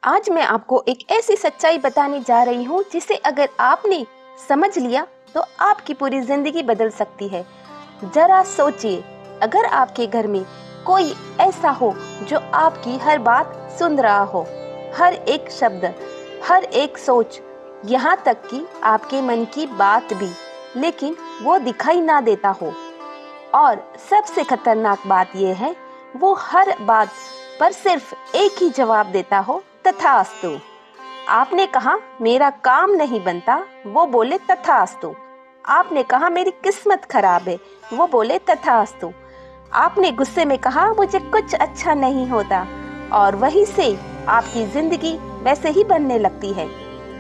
आज मैं आपको एक ऐसी सच्चाई बताने जा रही हूँ जिसे अगर आपने समझ लिया तो आपकी पूरी जिंदगी बदल सकती है। जरा सोचिए, अगर आपके घर में कोई ऐसा हो जो आपकी हर बात सुन रहा हो, हर एक शब्द, हर एक सोच, यहाँ तक कि आपके मन की बात भी, लेकिन वो दिखाई ना देता हो। और सबसे खतरनाक बात यह है, वो हर बात पर सिर्फ एक ही जवाब देता हो, तथास्तु। आपने कहा मेरा काम नहीं बनता, वो बोले तथास्तु। आपने कहा मेरी किस्मत खराब है, वो बोले तथास्तु। आपने गुस्से में कहा मुझे कुछ अच्छा नहीं होता, और वहीं से आपकी जिंदगी वैसे ही बनने लगती है।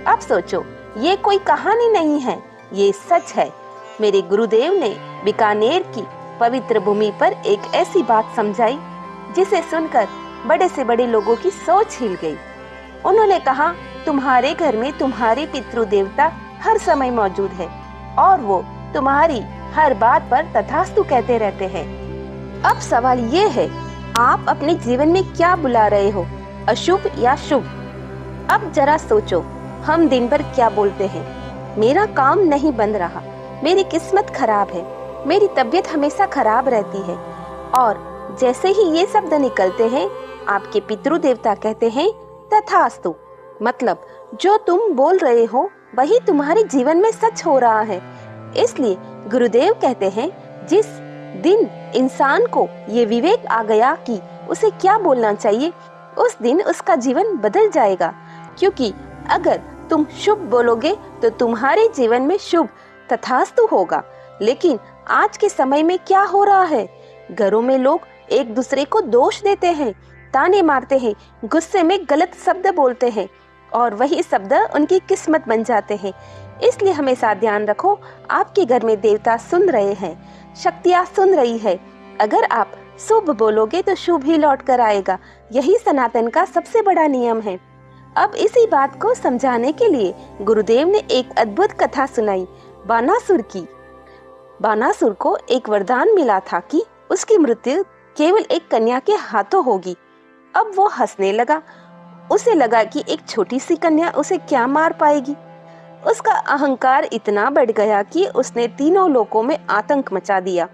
अब सोचो, ये कोई कहानी नहीं है, ये सच है। मेरे गुरुदेव ने बीकानेर की पवित्र भूमि पर एक ऐसी बात समझाई जिसे सुनकर बड़े से बड़े लोगों की सोच हिल गई। उन्होंने कहा, तुम्हारे घर में तुम्हारे पितृ देवता हर समय मौजूद है और वो तुम्हारी हर बात पर तथास्तु कहते रहते हैं। अब सवाल ये है, आप अपने जीवन में क्या बुला रहे हो, अशुभ या शुभ? अब जरा सोचो, हम दिन भर क्या बोलते हैं? मेरा काम नहीं बन रहा, मेरी किस्मत खराब है, मेरी तबीयत हमेशा खराब रहती है। और जैसे ही ये शब्द निकलते हैं, आपके पितृ देवता कहते हैं तथास्तु। मतलब जो तुम बोल रहे हो वही तुम्हारे जीवन में सच हो रहा है। इसलिए गुरुदेव कहते हैं, जिस दिन इंसान को ये विवेक आ गया कि उसे क्या बोलना चाहिए, उस दिन उसका जीवन बदल जाएगा। क्योंकि अगर तुम शुभ बोलोगे तो तुम्हारे जीवन में शुभ तथास्तु होगा। लेकिन आज के समय में क्या हो रहा है? घरों में लोग एक दूसरे को दोष देते हैं, ताने मारते हैं, गुस्से में गलत शब्द बोलते हैं और वही शब्द उनकी किस्मत बन जाते हैं। इसलिए हमेशा ध्यान रखो, आपके घर में देवता सुन रहे हैं, शक्तियाँ सुन रही है। अगर आप शुभ बोलोगे तो शुभ ही लौट कर आएगा। यही सनातन का सबसे बड़ा नियम है। अब इसी बात को समझाने के लिए गुरुदेव ने एक अद्भुत कथा सुनाई, बानासुर की। बानासुर को एक वरदान मिला था कि उसकी मृत्यु केवल एक कन्या के हाथों होगी। अब वो हंसने लगा। उसे लगा कि एक छोटी सी कन्या उसे क्या मार पाएगी। उसका अहंकार इतना बढ़ गया कि उसने तीनों लोकों में आतंक मचा दिया।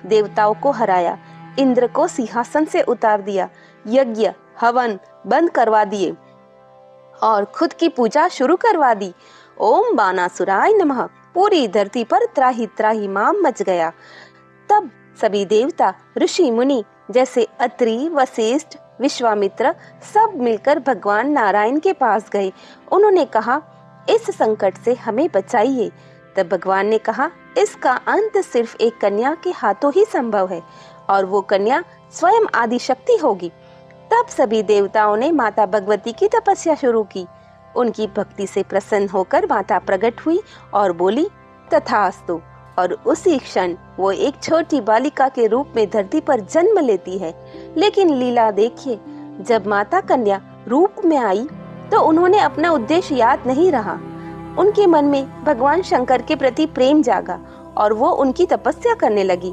देवताओं को हराया, इंद्र को सिंहासन से उतार दिया, यज्ञ हवन बंद करवा दिए और खुद की पूजा शुरू करवा दी। ओम बानासुराय नमः। पूरी धरती पर त्राही त्राही माम मच गया। तब सभी देवता, ऋषि मुनि जैसे अत्रि, वशिष्ठ, विश्वामित्र सब मिलकर भगवान नारायण के पास गए। उन्होंने कहा, इस संकट से हमें बचाइए। तब भगवान ने कहा, इसका अंत सिर्फ एक कन्या के हाथों ही संभव है और वो कन्या स्वयं आदि शक्ति होगी। तब सभी देवताओं ने माता भगवती की तपस्या शुरू की। उनकी भक्ति से प्रसन्न होकर माता प्रकट हुई और बोली, तथास्तु। और उसी क्षण वो एक छोटी बालिका के रूप में धरती पर जन्म लेती है। लेकिन लीला देखिए, जब माता कन्या रूप में आई तो उन्होंने अपना उद्देश्य याद नहीं रहा। उनके मन में भगवान शंकर के प्रति प्रेम जागा और वो उनकी तपस्या करने लगी।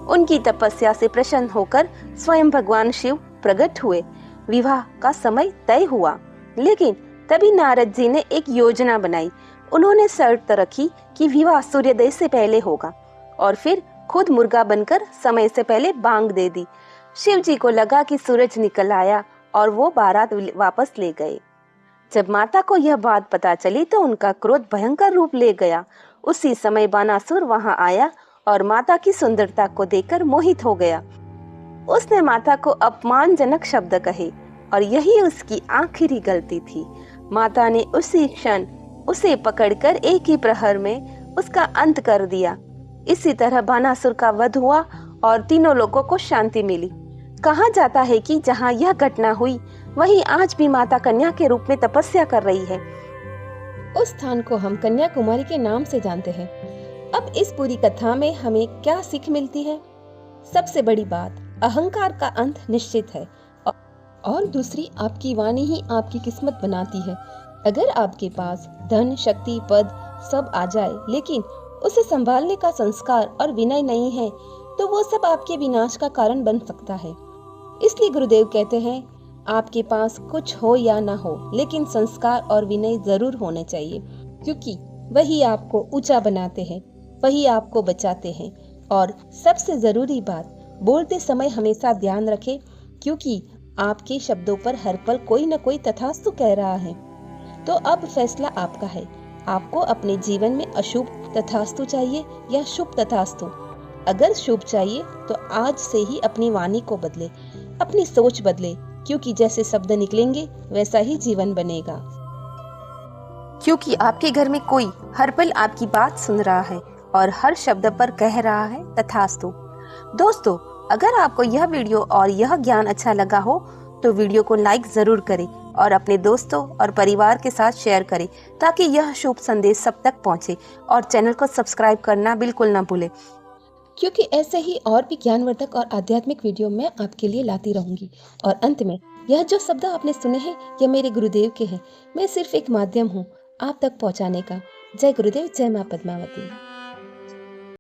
उनकी तपस्या से प्रसन्न होकर स्वयं भगवान शिव प्रकट हुए। विवाह का समय तय हुआ। लेकिन तभी नारद जी ने एक योजना बनाई। उन्होंने शर्त रखी कि विवाह सूर्योदय से पहले होगा और फिर खुद मुर्गा बनकर समय से पहले बांग दे दी। शिव जी को लगा कि सूरज निकल आया और वो बारात वापस ले गए। जब माता को यह बात पता चली तो उनका क्रोध भयंकर रूप ले गया। उसी समय बानासुर वहां आया और माता की सुंदरता को देखकर मोहित हो गया। उसने माता को अपमानजनक शब्द कहे और यही उसकी आखिरी गलती थी। माता ने उसी क्षण उसे पकड़कर एक ही प्रहर में उसका अंत कर दिया। इसी तरह बानासुर का वध हुआ और तीनों लोगों को शांति मिली। कहा जाता है कि जहाँ यह घटना हुई वहीं आज भी माता कन्या के रूप में तपस्या कर रही है। उस स्थान को हम कन्याकुमारी के नाम से जानते हैं। अब इस पूरी कथा में हमें क्या सीख मिलती है? सबसे बड़ी बात, अहंकार का अंत निश्चित है और दूसरी, आपकी वाणी ही आपकी किस्मत बनाती है। अगर आपके पास धन, शक्ति, पद सब आ जाए लेकिन उसे संभालने का संस्कार और विनय नहीं है तो वो सब आपके विनाश का कारण बन सकता है। इसलिए गुरुदेव कहते हैं, आपके पास कुछ हो या ना हो, लेकिन संस्कार और विनय जरूर होने चाहिए, क्योंकि वही आपको ऊंचा बनाते हैं, वही आपको बचाते हैं। और सबसे जरूरी बात, बोलते समय हमेशा ध्यान रखें, क्योंकि आपके शब्दों पर हर पल कोई न कोई तथास्तु कह रहा है। तो अब फैसला आपका है, आपको अपने जीवन में अशुभ तथास्तु चाहिए या शुभ तथास्तु। अगर शुभ चाहिए तो आज से ही अपनी वाणी को बदले, अपनी सोच बदले, क्योंकि जैसे शब्द निकलेंगे वैसा ही जीवन बनेगा। क्योंकि आपके घर में कोई हर पल आपकी बात सुन रहा है और हर शब्द पर कह रहा है तथास्तु। दोस्तों, अगर आपको यह वीडियो और यह ज्ञान अच्छा लगा हो तो वीडियो को लाइक जरूर करें और अपने दोस्तों और परिवार के साथ शेयर करें, ताकि यह शुभ संदेश सब तक पहुंचे। और चैनल को सब्सक्राइब करना बिल्कुल ना भूलें, क्योंकि ऐसे ही और भी ज्ञानवर्धक और आध्यात्मिक वीडियो मैं आपके लिए लाती रहूंगी। और अंत में, यह जो शब्द आपने सुने हैं यह मेरे गुरुदेव के हैं। मैं सिर्फ एक माध्यम हूँ आप तक पहुँचाने का। जय गुरुदेव, जय माँ पद्मावती।